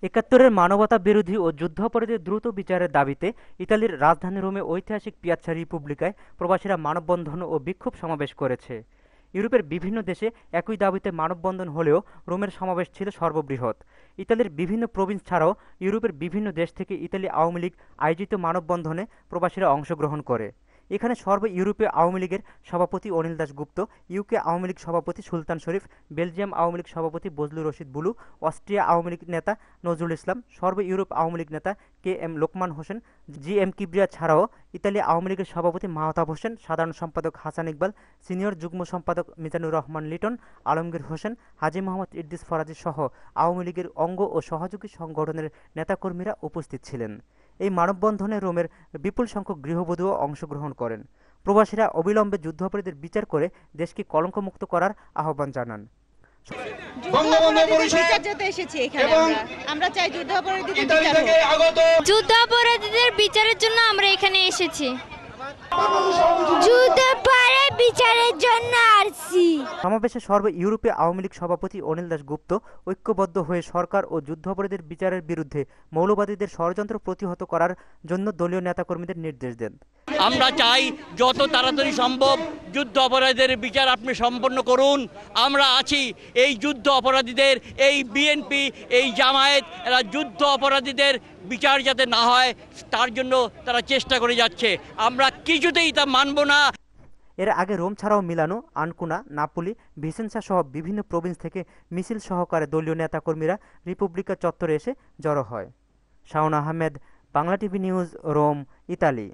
একাত্তরের মানবতা বিরোধী ও যুদ্ধাপরাধীদের দ্রুত বিচারের দাবিতে ইতালির রাজধানী রোমে ঐতিহাসিক পিয়াচ্চা রিপুবলিকায় প্রবাসীরা মানববন্ধন ও বিক্ষোভ সমাবেশ করেছে। ইউরোপের বিভিন্ন দেশে একই দাবিতে মানববন্ধন হলেও রোমের সমাবেশ ছিল সর্ববৃহৎ। ইতালির বিভিন্ন প্রভিন্স ছাড়াও ইউরোপের বিভিন্ন দেশ থেকে ইতালি আওয়ামী লীগ আয়োজিত মানববন্ধনে প্রবাসীরা অংশগ্রহণ করে। এখানে সর্ব ইউরোপীয় আওয়ামী লীগের সভাপতি অনিল দাশগুপ্ত, ইউকে আওয়ামী লীগ সভাপতি সুলতান শরীফ, বেলজিয়াম আওয়ামী লীগ সভাপতি বজলুর রশিদ বুলু, অস্ট্রিয়া আওয়ামী লীগ নেতা নজরুল ইসলাম, সর্ব ইউরোপ আওয়ামী লীগ নেতা K M Lokman Hossain, G M Kibria ছাড়াও ইতালি আওয়ামী লীগের সভাপতি মাহতাব হোসেন, সাধারণ সম্পাদক হাসান ইকবাল, সিনিয়র যুগ্ম সম্পাদক মিজানুর রহমান লিটন, আলমগীর হোসেন, হাজী মোহাম্মদ ইদ্রিস ফরাজি সহ আওয়ামী লীগের অঙ্গ ও সহযোগী সংগঠনের নেতাকর্মীরা উপস্থিত ছিলেন। এই মানববন্ধনে রোমের বিপুল সংখ্যক গৃহবধূও অংশগ্রহণ করেন। প্রবাসীরা অবিলম্বে যুদ্ধাপরাধীদের বিচার করে দেশকে কলঙ্কমুক্ত করার আহ্বান জানান। যুদ্ধাপরাধীদের বিচারের জন্য আমরা এখানে এসেছি। বিচারের জন্য আসছি। সমাবেশে সর্ব ইউরোপীয় আওয়ামী লীগ সভাপতি অনিল দাশগুপ্ত ঐক্যবদ্ধ হয়ে সরকার ও যুদ্ধাপরাধীদের বিচারের বিরুদ্ধে মৌলবাদীদের ষড়যন্ত্র প্রতিহত করার জন্য দলীয় নেতাকর্মীদের নির্দেশ দেন। আমরা চাই যত তাড়াতাড়ি সম্ভব যুদ্ধ অপরাধীদের বিচার আপনি সম্পন্ন করুন। আমরা আছি এই যুদ্ধ অপরাধীদের, এই বিএনপি, এই জামায়াত, এরা যুদ্ধ অপরাধীদের বিচার যাতে না হয় তার জন্য তারা চেষ্টা করে যাচ্ছে। আমরা কিছুতেই তা মানব না। এর আগে রোম ছাড়াও মিলানো, আনকুনা, নাপোলি, ভিসেন্সা সহ বিভিন্ন প্রভিন্স থেকে মিছিল সহকারে দলীয় নেতাকর্মীরা রিপুবলিকা চত্বরে এসে জড়ো হয়। Shaon Ahmed, Bangla TV news, Rome, Italy.